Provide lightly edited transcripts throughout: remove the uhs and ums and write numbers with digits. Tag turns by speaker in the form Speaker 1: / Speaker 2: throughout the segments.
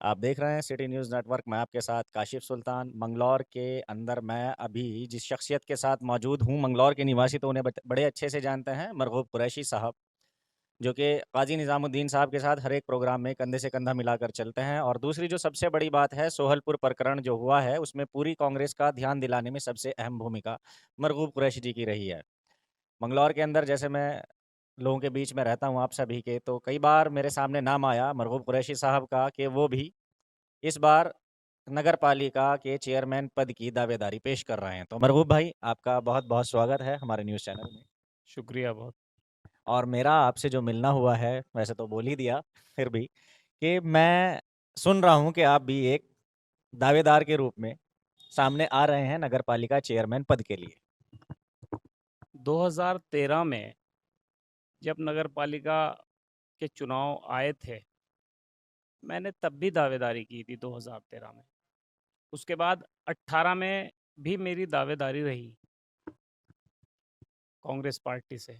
Speaker 1: आप देख रहे हैं सिटी न्यूज़ नेटवर्क। मैं आपके साथ काशिफ सुल्तान। मंगलौर के अंदर मैं अभी जिस शख्सियत के साथ मौजूद हूँ, मंगलौर के निवासी तो उन्हें बड़े अच्छे से जानते हैं, मरगूब कुरैशी साहब, जो कि काजी निज़ामुद्दीन साहब के साथ हर एक प्रोग्राम में कंधे से कंधा मिलाकर चलते हैं। और दूसरी जो सबसे बड़ी बात है, सोहलपुर प्रकरण जो हुआ है, उसमें पूरी कांग्रेस का ध्यान दिलाने में सबसे अहम भूमिका मरगूब कुरैशी जी की रही है। मंगलौर के अंदर जैसे मैं लोगों के बीच में रहता हूँ आप सभी के, तो कई बार मेरे सामने नाम आया मरगूब कुरैशी साहब का कि वो भी इस बार नगर पालिका के चेयरमैन पद की दावेदारी पेश कर रहे हैं। तो मरगूब भाई, आपका बहुत-बहुत स्वागत है हमारे न्यूज़ चैनल में।
Speaker 2: शुक्रिया बहुत।
Speaker 1: और मेरा आपसे जो मिलना हुआ है, वैसे तो बोल ही दिया, फिर भी कि मैं सुन रहा हूँ कि आप भी एक दावेदार के रूप में सामने आ रहे हैं नगर पालिका चेयरमैन पद के लिए।
Speaker 2: 2013 में जब नगर पालिका के चुनाव आए थे, मैंने तब भी दावेदारी की थी 2013 में। उसके बाद 18 में भी मेरी दावेदारी रही कांग्रेस पार्टी से।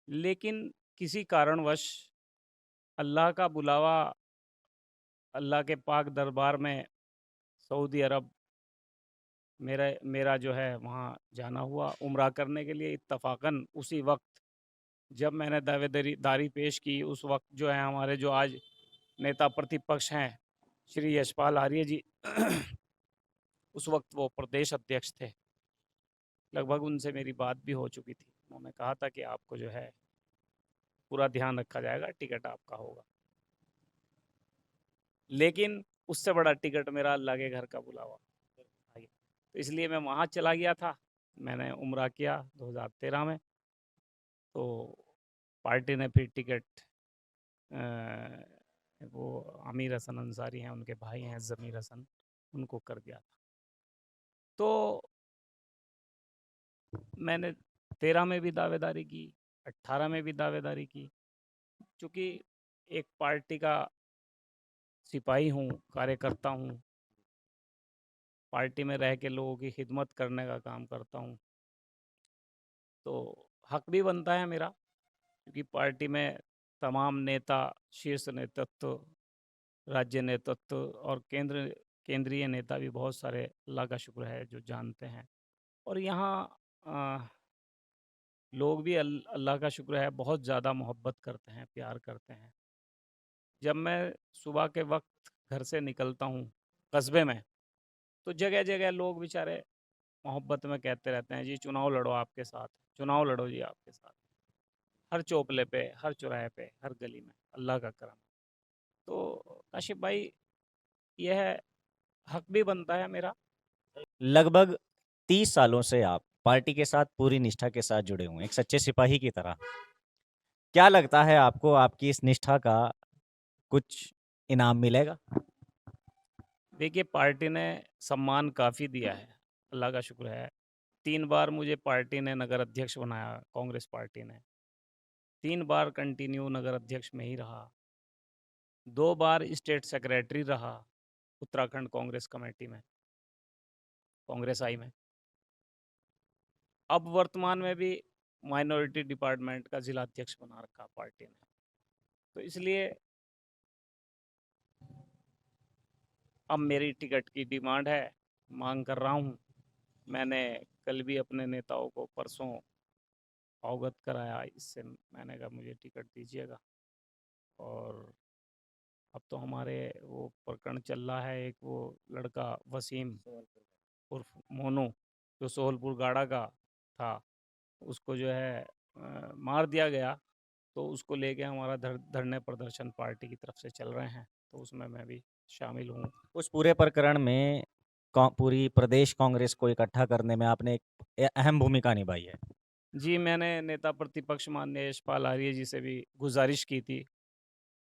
Speaker 2: लेकिन किसी कारणवश अल्लाह का बुलावा, अल्लाह के पाक दरबार में सऊदी अरब मेरा मेरा जो है वहाँ जाना हुआ उम्रा करने के लिए। इत्तफ़ाक़न उसी वक़्त जब मैंने दावेदारी दारी पेश की, उस वक़्त जो है हमारे जो आज नेता प्रतिपक्ष हैं, श्री यशपाल आर्य जी उस वक़्त वो प्रदेश अध्यक्ष थे। लगभग उनसे मेरी बात भी हो चुकी थी। उन्होंने कहा था कि आपको जो है पूरा ध्यान रखा जाएगा, टिकट आपका होगा। लेकिन उससे बड़ा टिकट मेरा अल्लाह के घर का बुलावा आ गया। तो इसलिए मैं वहाँ चला गया था। मैंने उम्रा किया 2013 में। तो पार्टी ने फिर टिकट वो आमिर हसन अंसारी हैं, उनके भाई हैं ज़मीर हसन, उनको कर दिया था। तो मैंने 13 में भी दावेदारी की, 18 में भी दावेदारी की। चूँकि एक पार्टी का सिपाही हूँ, कार्यकर्ता हूँ, पार्टी में रह के लोगों की खिदमत करने का काम करता हूँ, तो हक भी बनता है मेरा, क्योंकि पार्टी में तमाम नेता, शीर्ष नेतृत्व, राज्य नेतृत्व और केंद्रीय नेता भी बहुत सारे, अल्लाह का शुक्र है, जो जानते हैं। और यहाँ अ, लोग भी अल्लाह का शुक्र है बहुत ज़्यादा मोहब्बत करते हैं, प्यार करते हैं। जब मैं सुबह के वक़्त घर से निकलता हूँ कस्बे में, तो जगह-जगह लोग बेचारे मोहब्बत में कहते रहते हैं, जी चुनाव लड़ो आपके साथ, चुनाव लड़ो जी आपके साथ। हर चौपले पे, हर चौराहे पे, हर गली में, अल्लाह का करम। तो काशिफ़ भाई, ये है, हक भी बनता है मेरा।
Speaker 1: लगभग 30 सालों से आप पार्टी के साथ पूरी निष्ठा के साथ जुड़े हुए हैं, एक सच्चे सिपाही की तरह। क्या लगता है आपको आपकी इस निष्ठा का कुछ इनाम मिलेगा?
Speaker 2: देखिए, पार्टी ने सम्मान काफ़ी दिया है, अल्लाह का शुक्र है। 3 बार मुझे पार्टी ने नगर अध्यक्ष बनाया, कांग्रेस पार्टी ने। 3 बार कंटिन्यू नगर अध्यक्ष में ही रहा। 2 बार स्टेट सेक्रेटरी रहा, उत्तराखंड कांग्रेस कमेटी में, कांग्रेस आई में। अब वर्तमान में भी माइनॉरिटी डिपार्टमेंट का ज़िला अध्यक्ष बना रखा पार्टी ने। तो इसलिए अब मेरी टिकट की डिमांड है, माँग कर रहा हूँ। मैंने कल भी अपने नेताओं को परसों अवगत कराया इससे। मैंने कहा मुझे टिकट दीजिएगा। और अब तो हमारे वो प्रकरण चल रहा है, एक वो लड़का वसीम उर्फ मोनू, जो सोहलपुर गाड़ा का था, उसको जो है मार दिया गया। तो उसको लेके हमारा धरने प्रदर्शन पार्टी की तरफ से चल रहे हैं, तो उसमें मैं भी शामिल हूँ।
Speaker 1: उस पूरे प्रकरण में पूरी प्रदेश कांग्रेस को इकट्ठा करने में आपने एक अहम भूमिका निभाई है।
Speaker 2: जी, मैंने नेता प्रतिपक्ष माननीय यशपाल आर्य जी से भी गुजारिश की थी।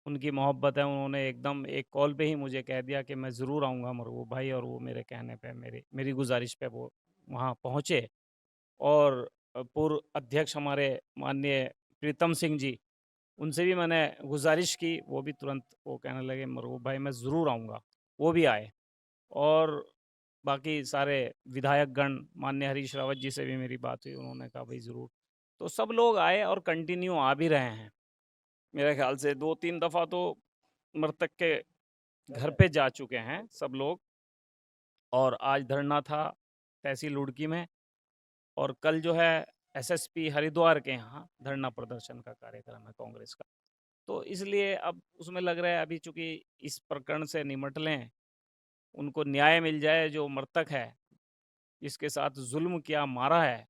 Speaker 2: उनकी मोहब्बत है, उन्होंने एकदम एक कॉल पे ही मुझे कह दिया कि मैं ज़रूर आऊँगा मरगूब भाई। और वो मेरे कहने पे, मेरी गुजारिश पे वो वहाँ पहुँचे। और पूर्व अध्यक्ष हमारे माननीय प्रीतम सिंह जी, उनसे भी मैंने गुजारिश की, वो भी तुरंत वो कहने लगे मरगूब भाई मैं ज़रूर आऊँगा। वो भी आए। और बाकी सारे विधायकगण, माननीय हरीश रावत जी से भी मेरी बात हुई, उन्होंने कहा भाई ज़रूर। तो सब लोग आए और कंटिन्यू आ भी रहे हैं। मेरे ख़्याल से 2-3 दफ़ा तो मृतक के घर पे जा चुके हैं सब लोग, और आज धरना था तहसील रुड़की में, और कल जो है एसएसपी हरिद्वार के यहाँ धरना प्रदर्शन का कार्यक्रम है कांग्रेस का। तो इसलिए अब उसमें लग रहा है अभी चूंकि इस प्रकरण से निमट लें, उनको न्याय मिल जाए, जो मृतक है जिसके साथ जुल्म किया, मारा है,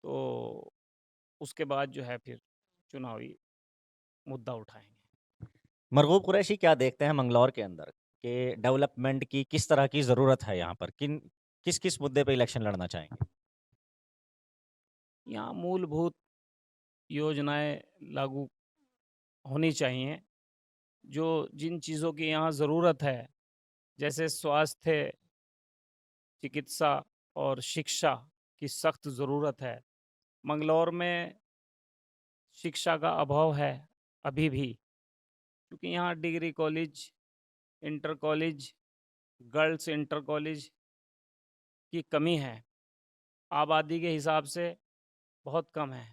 Speaker 2: तो उसके बाद जो है फिर चुनावी मुद्दा उठाएंगे।
Speaker 1: मरगूब कुरैशी क्या देखते हैं मंगलौर के अंदर कि डेवलपमेंट की किस तरह की ज़रूरत है यहाँ पर? किस किस मुद्दे पे इलेक्शन लड़ना चाहेंगे?
Speaker 2: यहाँ मूलभूत योजनाएं लागू होनी चाहिए, जो जिन चीज़ों की यहाँ ज़रूरत है, जैसे स्वास्थ्य, चिकित्सा और शिक्षा की सख्त ज़रूरत है। मंगलौर में शिक्षा का अभाव है अभी भी, क्योंकि यहाँ degree college, inter college, girls inter college की कमी है। आबादी के हिसाब से बहुत कम है,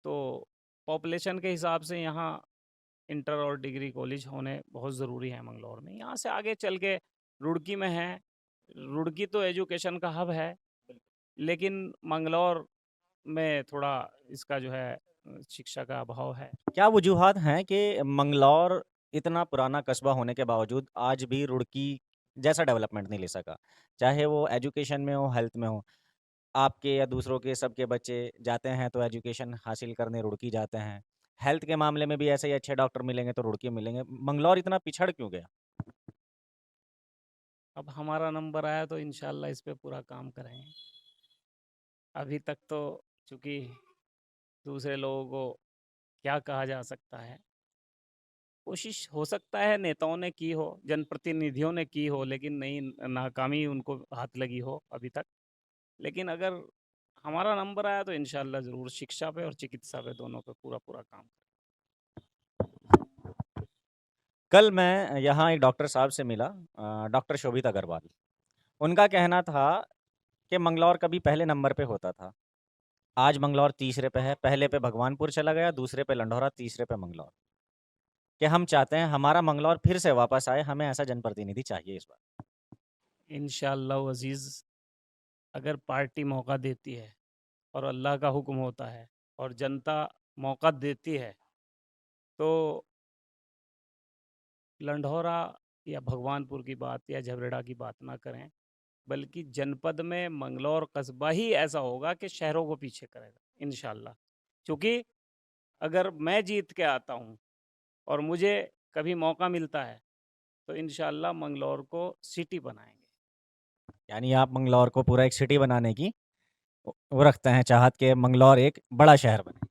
Speaker 2: तो पॉपुलेशन के हिसाब से यहाँ इंटर और डिग्री कॉलेज होने बहुत ज़रूरी है मंगलौर में। यहाँ से आगे चल के रुड़की में है, रुड़की तो एजुकेशन का हब है, लेकिन मंगलौर में थोड़ा इसका जो है शिक्षा का अभाव है।
Speaker 1: क्या वजूहात हैं कि मंगलौर इतना पुराना कस्बा होने के बावजूद आज भी रुड़की जैसा डेवलपमेंट नहीं ले सका? चाहे वो एजुकेशन में हो, हेल्थ में हो। आपके या दूसरों के सबके बच्चे जाते हैं तो एजुकेशन हासिल करने रुड़की जाते हैं। हेल्थ के मामले में भी ऐसे ही अच्छे डॉक्टर मिलेंगे तो रुड़की मिलेंगे। मंगलौर इतना पिछड़ क्यों गया?
Speaker 2: अब हमारा नंबर आया तो इंशाल्लाह इस पे पूरा काम करेंगे। अभी तक तो चूँकि दूसरे लोगों को क्या कहा जा सकता है, कोशिश हो सकता है नेताओं ने की हो, जनप्रतिनिधियों ने की हो, लेकिन नहीं, नाकामी उनको हाथ लगी हो अभी तक। लेकिन अगर हमारा नंबर आया तो इंशाल्लाह ज़रूर शिक्षा पे और चिकित्सा पे, दोनों पे पूरा काम।
Speaker 1: कल मैं यहाँ एक डॉक्टर साहब से मिला, डॉक्टर शोभित अग्रवाल। उनका कहना था कि मंगलौर कभी पहले नंबर पे होता था। आज मंगलौर तीसरे पे है। पहले पे भगवानपुर चला गया, दूसरे पे लंढौरा, तीसरे पे मंगलौर। कि हम चाहते हैं हमारा मंगलौर फिर से वापस आए, हमें ऐसा जनप्रतिनिधि चाहिए इस बार।
Speaker 2: इंशाल्लाह अज़ीज़, अगर पार्टी मौका देती है और अल्लाह का हुक्म होता है और जनता मौका देती है, तो लंढौरा या भगवानपुर की बात या झबरेड़ा की बात ना करें, बल्कि जनपद में मंगलौर कस्बा ही ऐसा होगा कि शहरों को पीछे करेगा इंशाल्लाह। क्योंकि अगर मैं जीत के आता हूँ और मुझे कभी मौका मिलता है, तो इंशाल्लाह मंगलौर को सिटी बनाएंगे।
Speaker 1: यानी आप मंगलौर को पूरा एक सिटी बनाने की वो रखते हैं चाहत के मंगलौर एक बड़ा शहर बने।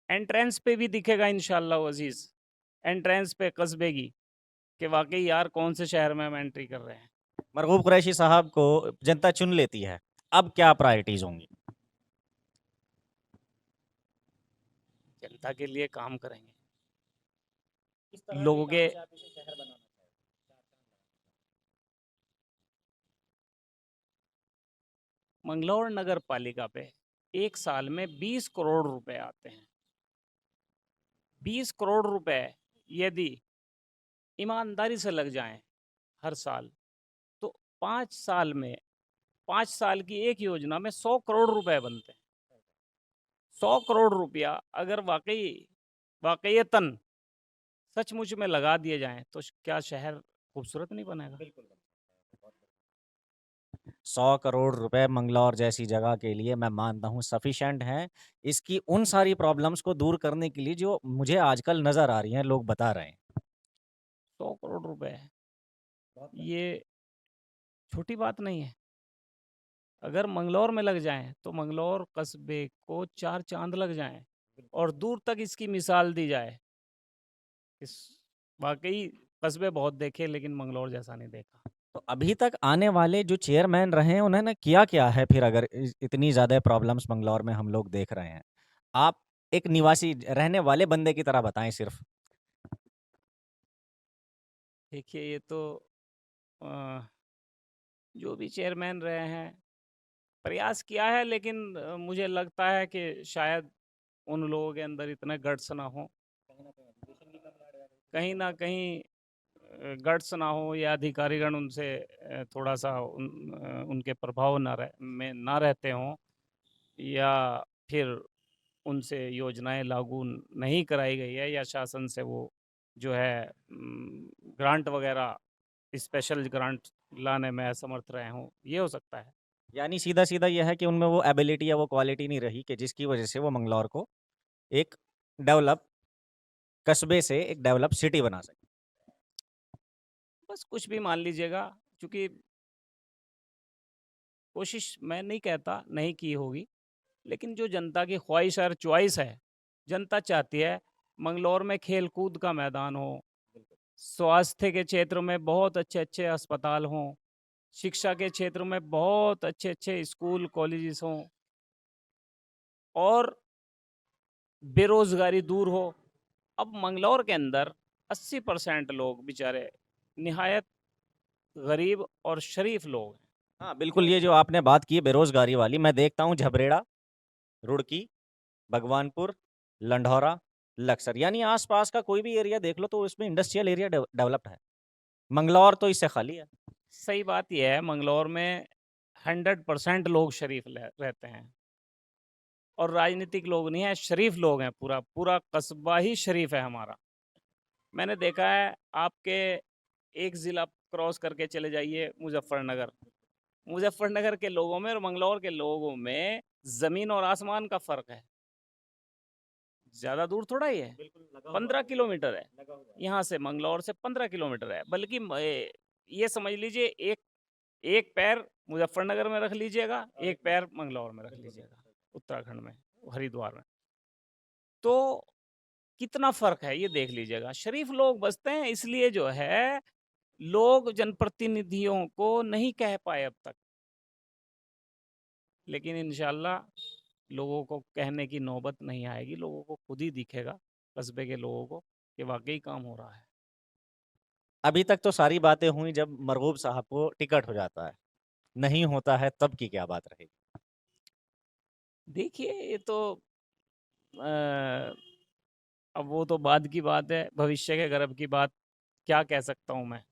Speaker 2: एंट्रेंस पे भी दिखेगा इंशाल्लाह अजीज़, एंट्रेंस पे कस्बे की, कि वाकई यार कौन से शहर में हम एंट्री कर रहे हैं।
Speaker 1: मरगूब कुरैशी साहब को जनता चुन लेती है, अब क्या प्रायोरिटीज होंगी?
Speaker 2: जनता के लिए काम करेंगे।
Speaker 1: किस तरह के
Speaker 2: लोगों
Speaker 1: काम
Speaker 2: के
Speaker 1: से आप इसे शहर बनाना चाहते
Speaker 2: मंगलौर नगर पालिका पे एक साल में 20 करोड़ रुपए आते हैं। 20 करोड़ रुपए यदि ईमानदारी से लग जाएं हर साल, तो 5 साल में, 5 साल की एक योजना में 100 करोड़ रुपए बनते हैं। 100 करोड़ रुपया अगर वाकई वाकईतन सचमुच में लगा दिए जाएं, तो क्या शहर खूबसूरत नहीं बनेगा?
Speaker 1: बिल्कुल। 100 करोड़ रुपए मंगलौर जैसी जगह के लिए मैं मानता हूँ सफिशिएंट हैं। इसकी उन सारी प्रॉब्लम्स को दूर करने के लिए जो मुझे आजकल नज़र आ रही हैं, लोग बता रहे हैं।
Speaker 2: 100 करोड़ रुपए, ये छोटी बात नहीं है। अगर मंगलौर में लग जाएं, तो मंगलौर कस्बे को 4 चांद लग जाएं, और दूर तक इसकी मिसाल दी जाए। इस वाकई कस्बे बहुत देखे, लेकिन मंगलौर जैसा नहीं देखा।
Speaker 1: तो अभी तक आने वाले जो चेयरमैन रहे हैं, उन्होंने किया क्या है फिर, अगर इतनी ज़्यादा प्रॉब्लम्स मंगलौर में हम लोग देख रहे हैं? आप एक निवासी रहने वाले बंदे की तरह बताएं सिर्फ।
Speaker 2: देखिए, ये तो जो भी चेयरमैन रहे हैं, प्रयास किया है, लेकिन मुझे लगता है कि शायद उन लोगों के अंदर इतने गट्स ना हो। कहीं ना कहीं गट्स ना हो या अधिकारीगण उनसे थोड़ा-सा उनके प्रभाव ना रहते हों, या फिर उनसे योजनाएँ लागू नहीं कराई गई है, या शासन से वो जो है ग्रांट वगैरह, स्पेशल ग्रांट लाने में असमर्थ रहे हों, ये हो सकता है।
Speaker 1: यानी सीधा-सीधा ये है कि उनमें वो एबिलिटी या वो क्वालिटी नहीं रही कि जिसकी वजह से वो मंगलौर को एक डेवलप कस्बे से एक डेवलप सिटी बना सकें।
Speaker 2: बस कुछ भी मान लीजिएगा, क्योंकि कोशिश मैं नहीं कहता नहीं की होगी, लेकिन जो जनता की ख्वाहिश और चॉइस है, जनता चाहती है मंगलौर में खेल-कूद का मैदान हो, स्वास्थ्य के क्षेत्र में बहुत अच्छे-अच्छे अस्पताल हों, शिक्षा के क्षेत्र में बहुत अच्छे-अच्छे स्कूल, कॉलेजेस हों, और बेरोज़गारी दूर हो। अब मंगलौर के अंदर 80% लोग बेचारे निहायत गरीब और शरीफ लोग हैं।
Speaker 1: हाँ, बिल्कुल, ये जो आपने बात की है बेरोज़गारी वाली, मैं देखता हूँ झबरेड़ा, रुड़की, भगवानपुर, लंढौरा, लक्सर, यानी आस-पास का कोई भी एरिया देख लो तो उसमें इंडस्ट्रियल एरिया डेवलप्ड है। मंगलौर तो इससे खाली है।
Speaker 2: सही बात ये है, मंगलौर में 100% लोग शरीफ रहते हैं, और राजनीतिक लोग नहीं हैं, शरीफ लोग हैं। पूरा पूरा कस्बा ही शरीफ है हमारा। मैंने देखा है, आपके एक ज़िला क्रॉस करके चले जाइए मुज़फ्फरनगर। मुज़फ्फरनगर के लोगों में और मंगलौर के लोगों में ज़मीन और आसमान का फ़र्क है। ज़्यादा दूर थोड़ा ही है,
Speaker 1: बिल्कुल, लगा हुआ
Speaker 2: 15
Speaker 1: है,
Speaker 2: किलोमीटर है।
Speaker 1: लगा हुआ है।
Speaker 2: यहाँ से मंगलौर से 15 किलोमीटर है। बल्कि ये समझ लीजिए, एक एक पैर मुज़फ्फरनगर में रख लीजिएगा, एक पैर मंगलौर में रख
Speaker 1: बिल्कुल,
Speaker 2: लीजिएगा,
Speaker 1: बिल्कुल।
Speaker 2: उत्तराखंड में, हरिद्वार में। तो कितना फ़र्क है ये देख लीजिएगा। शरीफ लोग बसते हैं, इसलिए जो है लोग जनप्रतिनिधियों को नहीं कह पाए अब तक। लेकिन इंशाल्लाह लोगों को कहने की नौबत नहीं आएगी, लोगों को खुद ही दिखेगा, कस्बे के लोगों को, कि वाक़ई काम हो रहा है।
Speaker 1: अभी तक तो सारी बातें हुई जब मरगूब साहब को टिकट हो जाता है, नहीं होता है तब की क्या बात रहेगी?
Speaker 2: देखिए, ये तो अब वो तो बाद की बात है, भविष्य के गर्भ की बात क्या कह सकता हूँ मैं?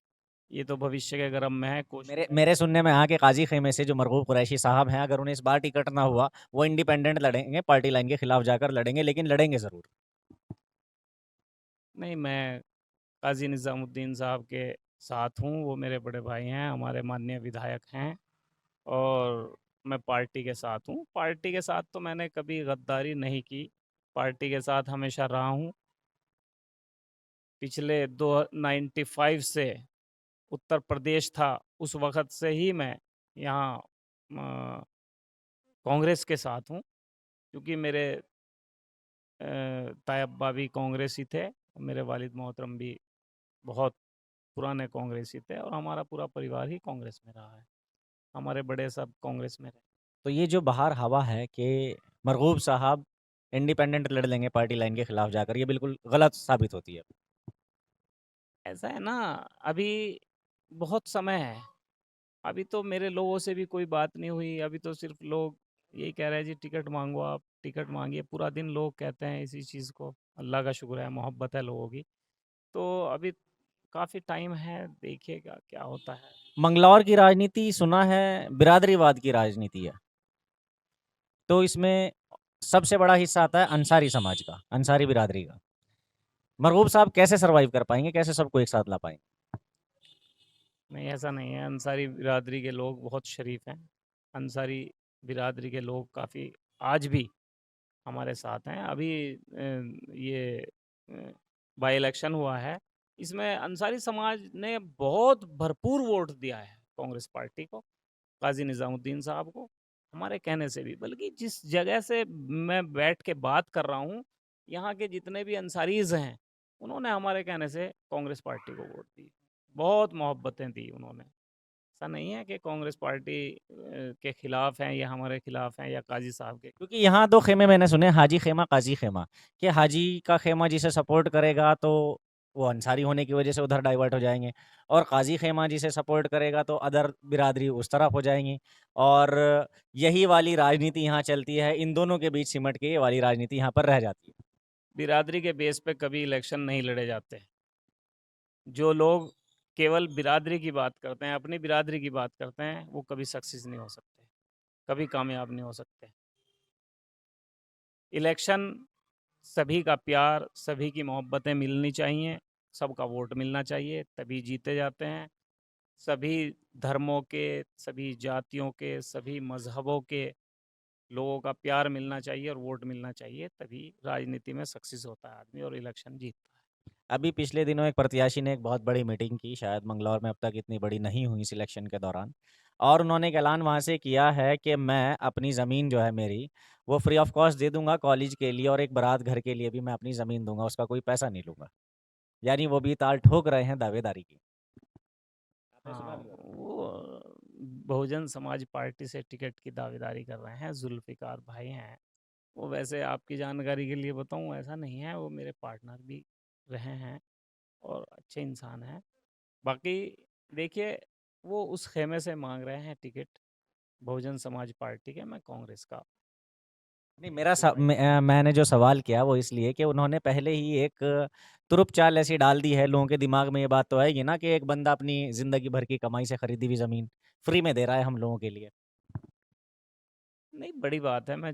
Speaker 2: ये तो भविष्य के गर्भ में है।
Speaker 1: मेरे
Speaker 2: कोशिश
Speaker 1: मेरे सुनने में आया कि काजी खेमे से जो मरगूब कुरैशी साहब हैं, अगर उन्हें इस बार टिकट ना हुआ, वो इंडिपेंडेंट लड़ेंगे, पार्टी लाइन के खिलाफ जाकर लड़ेंगे, लेकिन लड़ेंगे ज़रूर।
Speaker 2: नहीं, मैं काज़ी निज़ामुद्दीन साहब के साथ हूँ, वो मेरे बड़े भाई हैं, हमारे माननीय विधायक हैं, और मैं पार्टी के साथ हूँ। पार्टी के साथ तो मैंने कभी गद्दारी नहीं की, पार्टी के साथ हमेशा रहा हूँ। पिछले 95 से उत्तर प्रदेश था, उस वक़्त से ही मैं यहाँ कांग्रेस के साथ हूँ, क्योंकि मेरे ताया अब्बा भी कांग्रेसी थे, मेरे वालिद मोहतरम भी बहुत पुराने कांग्रेसी थे, और हमारा पूरा परिवार ही कांग्रेस में रहा है। हमारे बड़े सब कांग्रेस में रहे।
Speaker 1: तो ये जो बाहर हवा है कि मरगूब साहब इंडिपेंडेंट लड़ लेंगे पार्टी लाइन के खिलाफ जाकर, ये बिल्कुल गलत साबित होती है।
Speaker 2: ऐसा है ना, अभी बहुत समय है। अभी तो मेरे लोगों से भी कोई बात नहीं हुई, अभी तो सिर्फ लोग यही कह रहे हैं, जी टिकट मांगो, आप टिकट मांगिए। पूरा दिन लोग कहते हैं इसी चीज़ को। अल्लाह का शुक्र है, मोहब्बत है लोगों की। तो अभी काफ़ी टाइम है, देखिएगा क्या होता है।
Speaker 1: मंगलौर की राजनीति सुना है बिरादरीवाद की राजनीति है, तो इसमें सबसे बड़ा हिस्सा आता है अंसारी समाज का, अंसारी बिरादरी का। मरगूब साहब कैसे सर्वाइव कर पाएंगे, कैसे सबको एक साथ ला पाएंगे?
Speaker 2: नहीं, ऐसा नहीं है, अंसारी बिरादरी के लोग बहुत शरीफ हैं। अंसारी बिरादरी के लोग काफ़ी आज भी हमारे साथ हैं। अभी ये बाई इलेक्शन हुआ है, इसमें अंसारी समाज ने बहुत भरपूर वोट दिया है कांग्रेस पार्टी को, काजी निज़ामुद्दीन साहब को, हमारे कहने से भी। बल्कि जिस जगह से मैं बैठ के बात कर रहा हूँ, यहाँ के जितने भी अंसारीज़ हैं, उन्होंने हमारे कहने से कांग्रेस पार्टी को वोट दी। बहुत मोहब्बतें दी उन्होंने। ऐसा नहीं है कि कांग्रेस पार्टी के खिलाफ हैं या हमारे खिलाफ हैं या काजी साहब के।
Speaker 1: क्योंकि यहाँ 2 खेमे मैंने सुने, हाजी खेमा, काजी खेमा, कि हाजी का खेमा जिसे सपोर्ट करेगा तो वो अंसारी होने की वजह से उधर डाइवर्ट हो जाएँगे, और काजी खेमा जिसे सपोर्ट करेगा तो अदर बिरादरी उस तरफ हो जाएँगी, और यही वाली राजनीति यहाँ चलती है। इन दोनों के बीच सिमट के ये वाली राजनीति यहाँ पर रह जाती है।
Speaker 2: बिरादरी के बेस पे कभी इलेक्शन नहीं लड़े जाते। जो लोग केवल बिरादरी की बात करते हैं, अपनी बिरादरी की बात करते हैं, वो कभी सक्सेस नहीं हो सकते, कभी कामयाब नहीं हो सकते। इलेक्शन सभी का प्यार, सभी की मोहब्बतें मिलनी चाहिए, सबका वोट मिलना चाहिए, तभी जीते जाते हैं। सभी धर्मों के, सभी जातियों के, सभी मज़हबों के लोगों का प्यार मिलना चाहिए और वोट मिलना चाहिए, तभी राजनीति में सक्सेस होता है आदमी और इलेक्शन जीतता है।
Speaker 1: अभी पिछले दिनों एक प्रत्याशी ने एक बहुत बड़ी मीटिंग की, शायद मंगलौर में अब तक इतनी बड़ी नहीं हुई सिलेक्शन के दौरान, और उन्होंने एक ऐलान वहाँ से किया है कि मैं अपनी ज़मीन जो है मेरी, वो फ्री ऑफ कॉस्ट दे दूँगा कॉलेज के लिए, और एक बारात घर के लिए भी मैं अपनी ज़मीन दूँगा, उसका कोई पैसा नहीं लूँगा। यानी वो भी ताल ठोक रहे हैं दावेदारी की। आपने सुना
Speaker 2: हाँ,
Speaker 1: भी होगा।
Speaker 2: वो बहुजन समाज पार्टी से टिकट की दावेदारी कर रहे हैं, जुल्फ़िकार भाई हैं। वो वैसे आपकी जानकारी के लिए बताऊँ, ऐसा नहीं है, वो मेरे पार्टनर भी रहे हैं और अच्छे इंसान हैं। बाकी देखिए, वो उस खेमे से माँग रहे हैं टिकट, बहुजन समाज पार्टी के, मैं कांग्रेस का
Speaker 1: नहीं, मेरा
Speaker 2: सिपाही हूँ।
Speaker 1: मैंने जो सवाल किया वो इसलिए कि उन्होंने पहले ही एक तुरुप चाल ऐसी डाल दी है, लोगों के दिमाग में ये बात तो आएगी ना कि एक बंदा अपनी ज़िंदगी भर की कमाई से खरीदी हुई ज़मीन फ्री में दे रहा है हम लोगों के लिए।
Speaker 2: नहीं, बड़ी बात है, मैं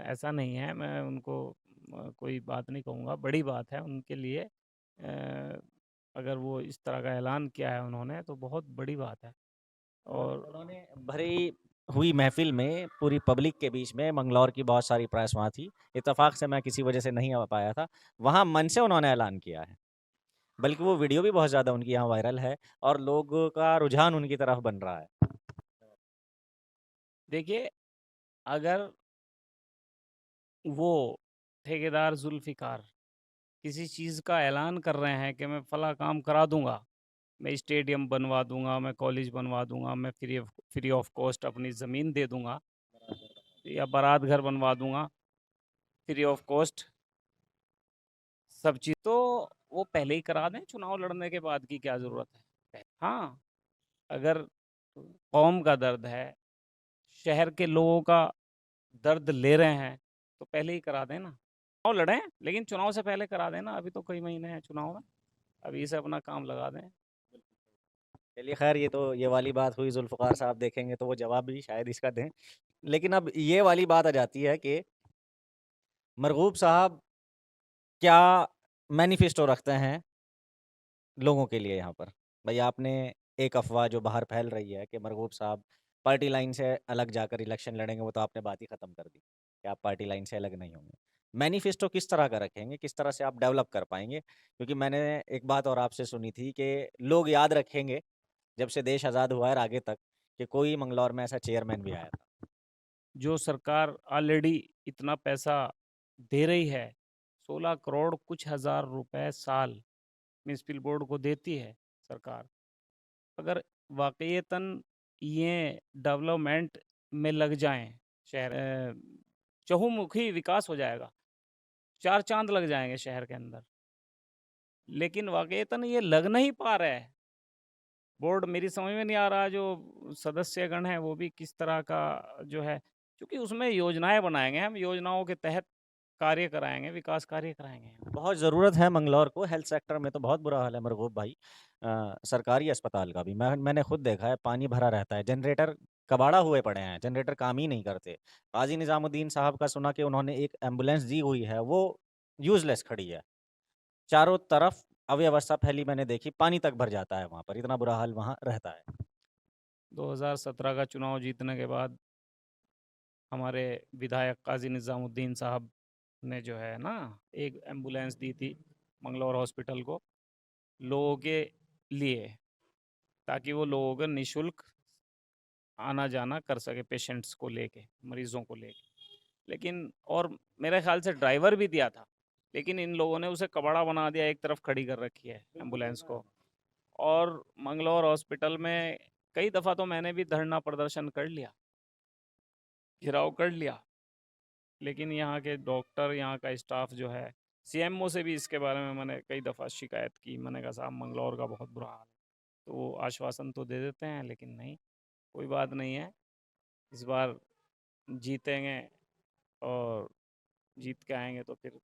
Speaker 2: ऐसा नहीं है, मैं उनको कोई बात नहीं कहूँगा, बड़ी बात है उनके लिए। अगर वो इस तरह का ऐलान किया है उन्होंने, तो बहुत बड़ी बात है। और
Speaker 1: उन्होंने भरी हुई महफ़िल में पूरी पब्लिक के बीच में, मंगलौर की बहुत सारी प्रेस वहाँ थी, इत्तेफ़ाक से मैं किसी वजह से नहीं आ पाया था, वहाँ मन से उन्होंने ऐलान किया है। बल्कि वो वीडियो भी बहुत ज़्यादा उनकी यहाँ वायरल है और लोगों का रुझान उनकी तरफ बन रहा है।
Speaker 2: देखिए, अगर वो ठेकेदार ज़ुल्फ़िकार किसी चीज़ का ऐलान कर रहे हैं कि मैं फला काम करा दूँगा, मैं स्टेडियम बनवा दूँगा, मैं कॉलेज बनवा दूँगा, मैं फ्री ऑफ कॉस्ट अपनी ज़मीन दे दूँगा या बारात घर बनवा दूँगा, फ्री ऑफ कॉस्ट सब चीज़, तो वो पहले ही करा दें, चुनाव लड़ने के बाद की क्या ज़रूरत है? हाँ, अगर कौम का दर्द है, शहर के लोगों का दर्द ले रहे हैं, तो पहले ही करा दें ना। चुनाव लड़ें, लेकिन चुनाव से पहले करा दें ना, अभी तो कई महीने हैं चुनाव में, अभी से अपना काम लगा दें।
Speaker 1: चलिए खैर, ये वाली बात हुई, ज़ुल्फ़िकार साहब देखेंगे तो वो जवाब भी शायद इसका दें। लेकिन अब ये वाली बात आ जाती है कि मरगूब साहब क्या मैनिफेस्टो रखते हैं लोगों के लिए यहाँ पर? भई आपने एक अफ़वाह जो बाहर फैल रही है कि मरगूब साहब पार्टी लाइन से अलग जाकर इलेक्शन लड़ेंगे, वो तो आपने बात ही ख़त्म कर दी कि आप पार्टी लाइन से अलग नहीं होंगे। मैनिफेस्टो किस तरह का रखेंगे? किस तरह से आप डेवलप कर पाएँगे? क्योंकि मैंने एक बात और आपसे सुनी थी कि लोग याद रखेंगे जब से देश आज़ाद हुआ है और आगे तक, कि कोई मंगलौर में ऐसा चेयरमैन भी आया था।
Speaker 2: जो सरकार ऑलरेडी इतना पैसा दे रही है, 16 करोड़ कुछ हज़ार रुपए साल म्युनिसिपल बोर्ड को देती है सरकार। अगर वाक़ईतन ये डेवलपमेंट में लग जाएँ, शहर चहुमुखी विकास हो जाएगा, 4 चाँद लग जाएँगे शहर के अंदर। लेकिन वाक़ईतन ये लग नहीं पा रहा है। बोर्ड मेरी समझ में नहीं आ रहा, जो सदस्यगण हैं वो भी किस तरह का जो है, क्योंकि उसमें योजनाएँ बनाएँगे हम, योजनाओं के तहत कार्य कराएँगे, विकास कार्य कराएँगे।
Speaker 1: बहुत ज़रूरत है मंगलौर को, हेल्थ सेक्टर में तो बहुत बुरा हाल है मरगूब भाई। सरकारी अस्पताल का भी मैंने खुद देखा है, पानी भरा रहता है, जनरेटर कबाड़ा हुए पड़े हैं, जनरेटर काम ही नहीं करते। काज़ी निज़ामुद्दीन साहब का सुना कि उन्होंने एक एम्बुलेंस दी हुई है, वो यूज़लेस खड़ी है। चारों तरफ अव्यवस्था फैली मैंने देखी, पानी तक भर जाता है वहाँ पर, इतना बुरा हाल वहाँ रहता है।
Speaker 2: 2017 का चुनाव जीतने के बाद हमारे विधायक काज़ी निज़ामुद्दीन साहब ने जो है ना, एक एम्बुलेंस दी थी मंगलौर हॉस्पिटल को, लोगों के लिए, ताकि वो लोगों का निःशुल्क आना-जाना कर सके पेशेंट्स को लेके, मरीज़ों को लेके। लेकिन और मेरे ख़्याल से ड्राइवर भी दिया था, लेकिन इन लोगों ने उसे कबाड़ा बना दिया, एक तरफ खड़ी कर रखी है एम्बुलेंस को। और मंगलौर हॉस्पिटल में कई दफ़ा तो मैंने भी धरना प्रदर्शन कर लिया, घेराव कर लिया, लेकिन यहाँ के डॉक्टर, यहाँ का स्टाफ जो है, सीएमओ से भी इसके बारे में मैंने कई दफ़ा शिकायत की। मैंने कहा साहब मंगलौर का बहुत बुरा हाल है। तो वो आश्वासन तो दे देते हैं, लेकिन नहीं, कोई बात नहीं है, इस बार जीतेंगे और जीत के आएँगे तो फिर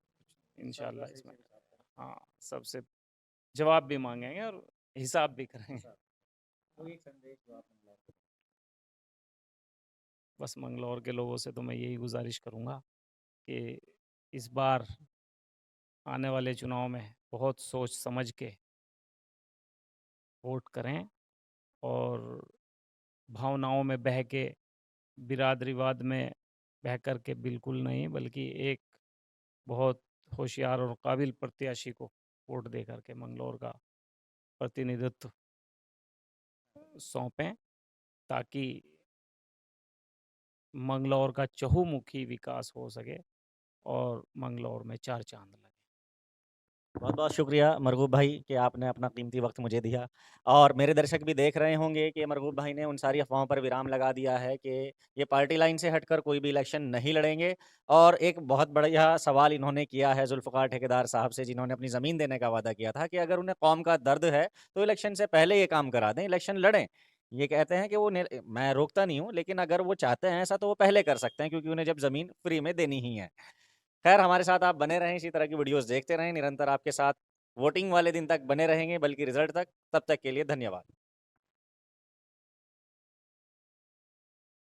Speaker 2: इंशाल्लाह इसमें हाँ, सबसे जवाब भी माँगेंगे और हिसाब भी करें।
Speaker 1: कोई एक संदेश जो आप मंगलौर को
Speaker 2: बस मंगलौर के लोगों से तो मैं यही गुज़ारिश करूँगा कि इस बार आने वाले चुनाव में बहुत सोच समझ के वोट करें और भावनाओं में बह के, बिरादरीवाद में बह कर के बिल्कुल नहीं, बल्कि एक बहुत होशियार और काबिल प्रत्याशी को वोट दे कर के मंगलौर का प्रतिनिधित्व सौंपें, ताकि मंगलौर का चहुमुखी विकास हो सके और मंगलौर में चार चाँद लगें।
Speaker 1: बहुत-बहुत शुक्रिया मरगूब भाई कि आपने अपना कीमती वक़्त मुझे दिया और मेरे दर्शक भी देख रहे होंगे कि मरगूब भाई ने उन सारी अफ़वाहों पर विराम लगा दिया है कि ये पार्टी लाइन से हटकर कोई भी इलेक्शन नहीं लड़ेंगे और एक बहुत बढ़िया सवाल इन्होंने किया है ज़ुल्फ़िकार ठेकेदार साहब से, जिन्होंने अपनी ज़मीन देने का वादा किया था कि अगर उन्हें कौम का दर्द है, तो इलेक्शन से पहले ये काम करा दें, इलेक्शन लड़ें। ये कहते हैं कि वो ने मैं रोकता नहीं हूँ, लेकिन अगर वो चाहते हैं ऐसा तो वो पहले कर सकते हैं क्योंकि उन्हें जब ज़मीन फ्री में देनी ही है। खैर हमारे साथ आप बने रहें, इसी तरह की वीडियोज़ देखते रहें, निरंतर आपके साथ वोटिंग वाले दिन तक बने रहेंगे, बल्कि रिज़ल्ट तक। तब तक के लिए धन्यवाद।